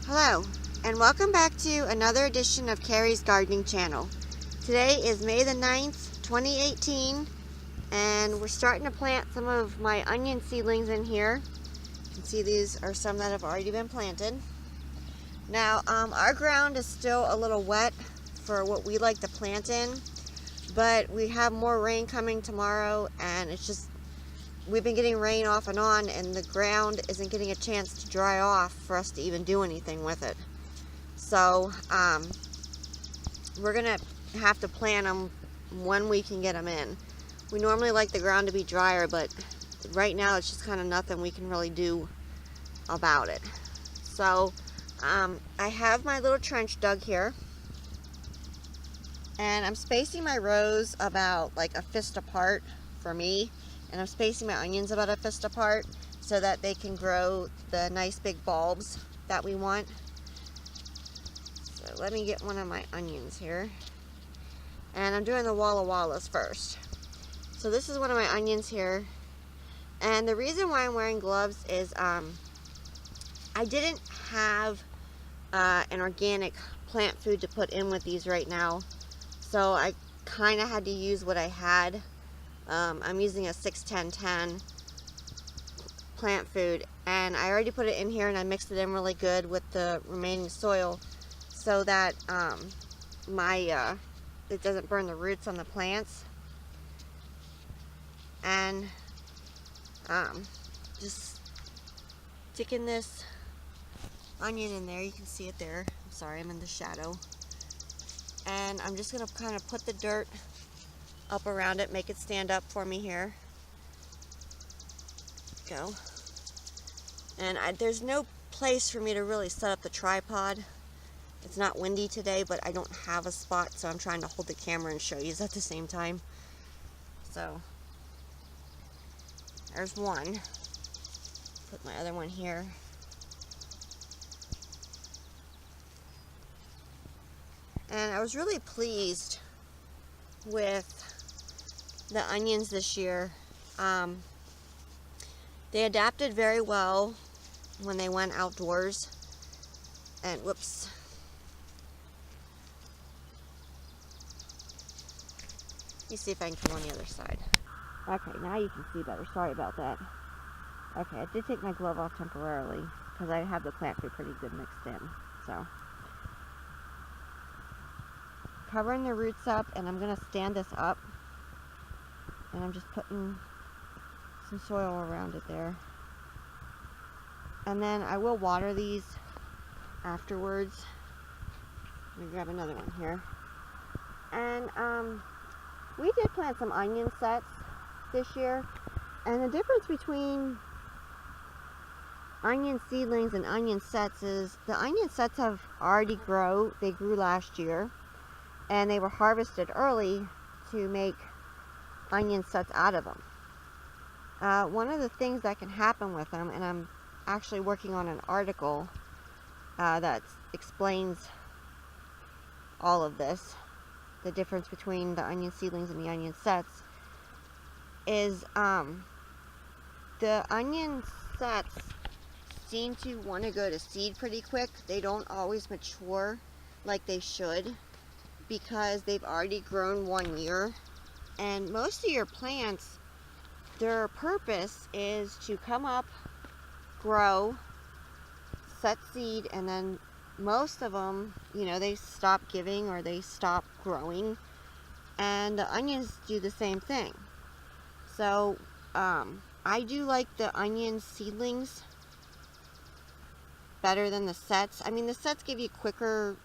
Hello, and welcome back to another edition of Carrie's Gardening Channel. Today is May the 9th, 2018, and we're starting to plant some of my onion seedlings in here. You can see these are some that have already been planted. Now, our ground is still a little wet for what we like to plant in, but we have more rain coming tomorrow, and we've been getting rain off and on, and the ground isn't getting a chance to dry off for us to even do anything with it. So we're gonna have to plant them when we can get them in. We normally like the ground to be drier, but right now it's just kind of nothing we can really do about it. So I have my little trench dug here, and I'm spacing my rows about like a fist apart for me. And I'm spacing my onions about a fist apart so that they can grow the nice big bulbs that we want. So let me get one of my onions here. And I'm doing the Walla Wallas first. So this is one of my onions here. And the reason why I'm wearing gloves is I didn't have an organic plant food to put in with these right now. So I kind of had to use what I had. I'm using a 6-10-10 plant food, and I already put it in here and I mixed it in really good with the remaining soil so that it doesn't burn the roots on the plants. And just sticking this onion in there. You can see it there. I'm sorry, I'm in the shadow. And I'm just going to kind of put the dirt up around it, make it stand up for me here. Go. And there's no place for me to really set up the tripod. It's not windy today, but I don't have a spot, so I'm trying to hold the camera and show you at the same time. So there's one. Put my other one here. And I was really pleased with the onions this year. They adapted very well when they went outdoors. And whoops. Let me see if I can come on the other side. Okay, now you can see better. Sorry about that. Okay, I did take my glove off temporarily because I have the plant food pretty good mixed in. So covering the roots up, and I'm going to stand this up. And I'm just putting some soil around it there. And then I will water these afterwards. Let me grab another one here. And we did plant some onion sets this year. And the difference between onion seedlings and onion sets is the onion sets have already grown. They grew last year. And they were harvested early to make onion sets out of them. One of the things that can happen with them, and I'm actually working on an article that explains all of this, the difference between the onion seedlings and the onion sets, is the onion sets seem to want to go to seed pretty quick. They don't always mature like they should because they've already grown 1 year. And most of your plants, their purpose is to come up, grow, set seed, and then most of them, they stop giving or they stop growing. And the onions do the same thing. So I do like the onion seedlings better than the sets. I mean, the sets give you quicker,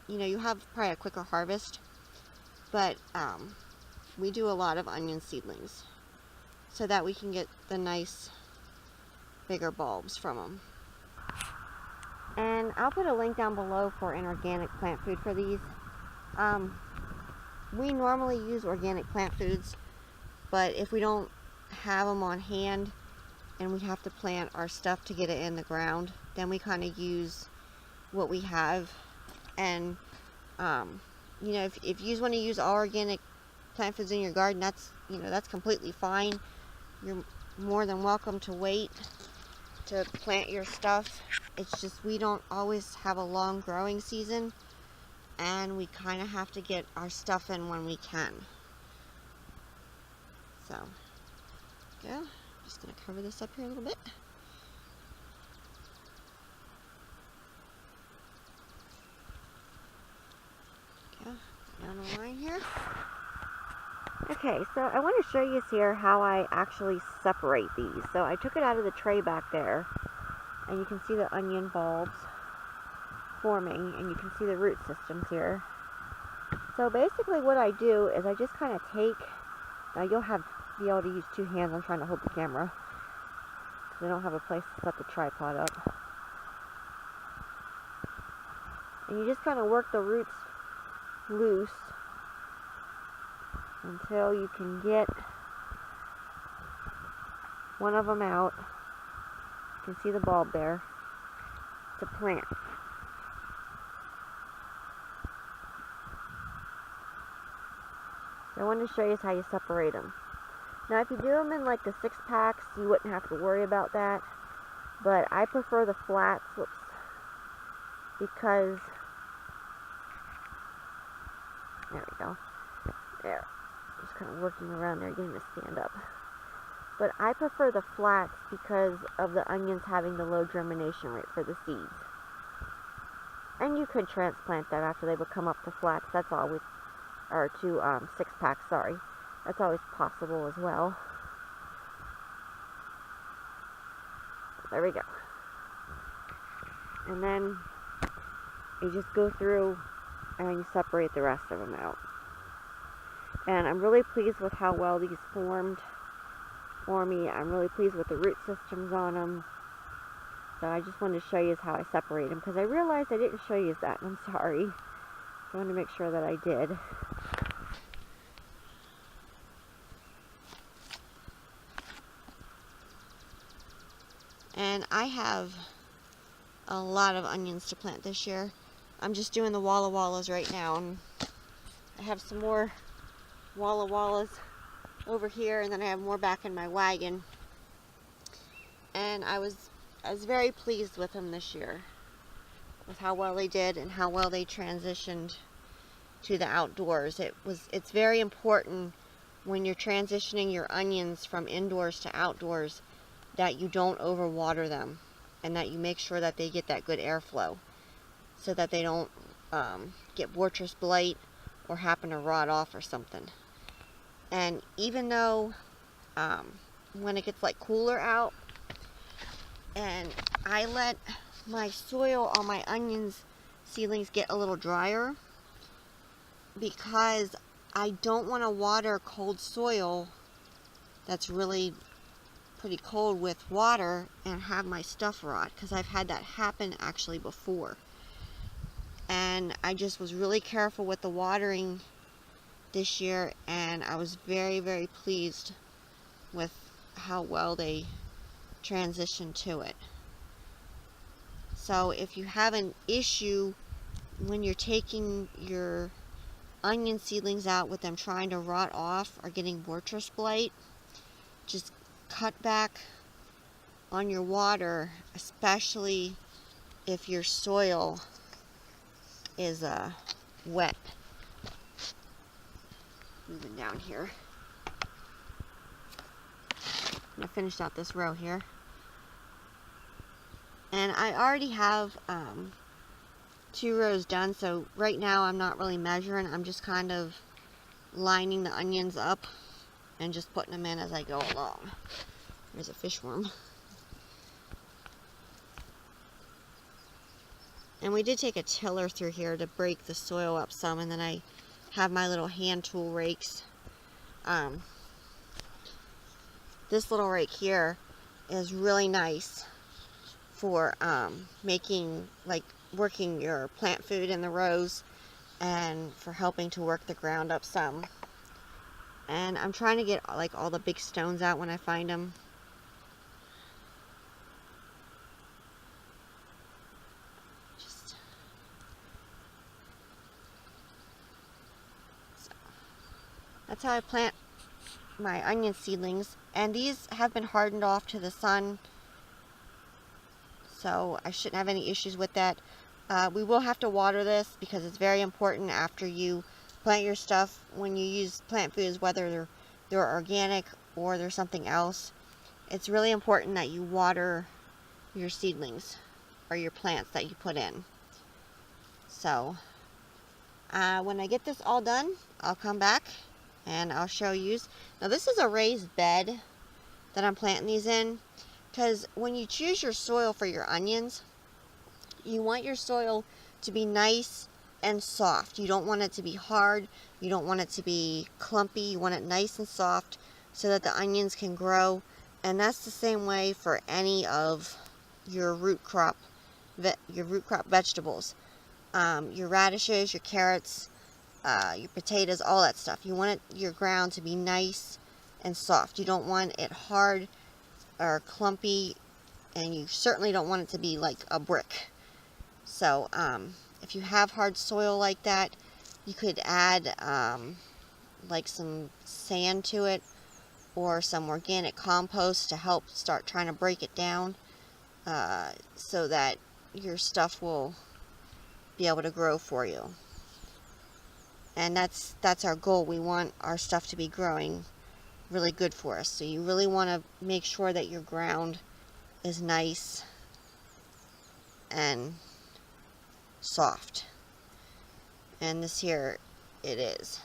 you have probably a quicker harvest. But we do a lot of onion seedlings so that we can get the nice bigger bulbs from them. And I'll put a link down below for an organic plant food for these. We normally use organic plant foods, but if we don't have them on hand and we have to plant our stuff to get it in the ground, then we kind of use what we have. And if you want to use all organic plant foods in your garden, that's completely fine. You're more than welcome to wait to plant your stuff. It's just we don't always have a long growing season, and we kind of have to get our stuff in when we can. So, yeah, just gonna cover this up here a little bit. Yeah, down the line here. Okay, so I want to show you here how I actually separate these. So I took it out of the tray back there, and you can see the onion bulbs forming, and you can see the root systems here. So basically what I do is I just kind of take, now you'll be able to use two hands. I'm trying to hold the camera because I don't have a place to set the tripod up. And you just kind of work the roots loose until you can get one of them out. You can see the bulb there. It's a plant. So I wanted to show you how you separate them. Now if you do them in like the 6-packs, you wouldn't have to worry about that. But I prefer the flats, because, there we go. There. Just kind of working around there, getting to stand up. But I prefer the flats because of the onions having the low germination rate for the seeds. And you could transplant them after they would come up to flats. That's always, or to 6-packs, sorry. That's always possible as well. There we go. And then you just go through and you separate the rest of them out. And I'm really pleased with how well these formed for me. I'm really pleased with the root systems on them. So I just wanted to show you how I separate them, because I realized I didn't show you that, and I'm sorry. So I wanted to make sure that I did. And I have a lot of onions to plant this year. I'm just doing the Walla Wallas right now, and I have some more Walla Wallas over here, and then I have more back in my wagon. And I was very pleased with them this year, with how well they did and how well they transitioned to the outdoors. It's very important when you're transitioning your onions from indoors to outdoors that you don't overwater them, and that you make sure that they get that good airflow, so that they don't get Bortress blight or happen to rot off or something. And even though when it gets like cooler out, and I let my soil on my onions seedlings get a little drier, because I don't want to water cold soil that's really pretty cold with water and have my stuff rot, because I've had that happen actually before. And I just was really careful with the watering this year, and I was very, very pleased with how well they transitioned to it. So if you have an issue when you're taking your onion seedlings out with them trying to rot off or getting Bortress blight, just cut back on your water, especially if your soil is wet. Moving down here. I'm gonna finish out this row here. And I already have 2 rows done, so right now I'm not really measuring. I'm just kind of lining the onions up and just putting them in as I go along. There's a fishworm. And we did take a tiller through here to break the soil up some, and then I have my little hand tool rakes. This little rake here is really nice for working your plant food in the rows, and for helping to work the ground up some. And I'm trying to get like all the big stones out when I find them. That's how I plant my onion seedlings. And these have been hardened off to the sun so I shouldn't have any issues with that. We will have to water this because it's very important after you plant your stuff. When you use plant foods, whether they're organic or they're something else, it's really important that you water your seedlings or your plants that you put in. So when I get this all done, I'll come back and I'll show you. Now this is a raised bed that I'm planting these in, because when you choose your soil for your onions, you want your soil to be nice and soft. You don't want it to be hard. You don't want it to be clumpy. You want it nice and soft so that the onions can grow. And that's the same way for any of your root crop vegetables. Your radishes, your carrots, your potatoes, all that stuff. You want your ground to be nice and soft. You don't want it hard or clumpy, and you certainly don't want it to be like a brick. So if you have hard soil like that, you could add like some sand to it or some organic compost to help start trying to break it down, so that your stuff will be able to grow for you. And that's our goal. We want our stuff to be growing really good for us. So you really want to make sure that your ground is nice and soft. And this here, it is.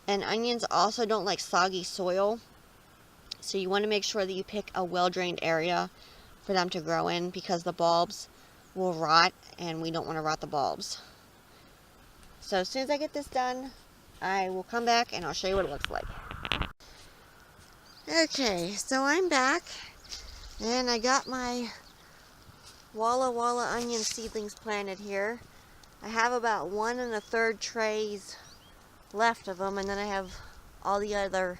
And onions also don't like soggy soil. So you want to make sure that you pick a well-drained area for them to grow in, because the bulbs will rot and we don't want to rot the bulbs. So as soon as I get this done, I will come back and I'll show you what it looks like. Okay, so I'm back and I got my Walla Walla onion seedlings planted here. I have about 1 1/3 trays left of them, and then I have all the other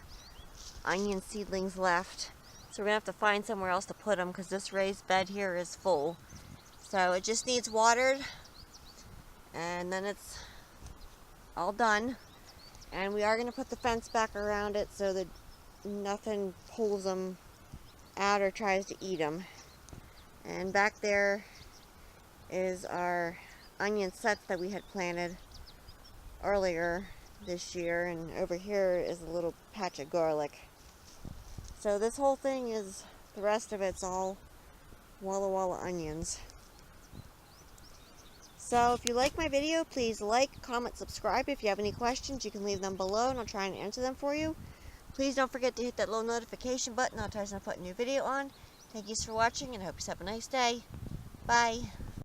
onion seedlings left. So we're gonna have to find somewhere else to put them because this raised bed here is full. So it just needs watered and then it's all done. And we are going to put the fence back around it so that nothing pulls them out or tries to eat them. And back there is our onion sets that we had planted earlier this year, and over here is a little patch of garlic. So this whole thing is, the rest of it's all Walla Walla onions. So if you like my video, please like, comment, subscribe. If you have any questions, you can leave them below and I'll try and answer them for you. Please don't forget to hit that little notification button. I'll try to put a new video on. Thank you for watching and I hope you have a nice day. Bye.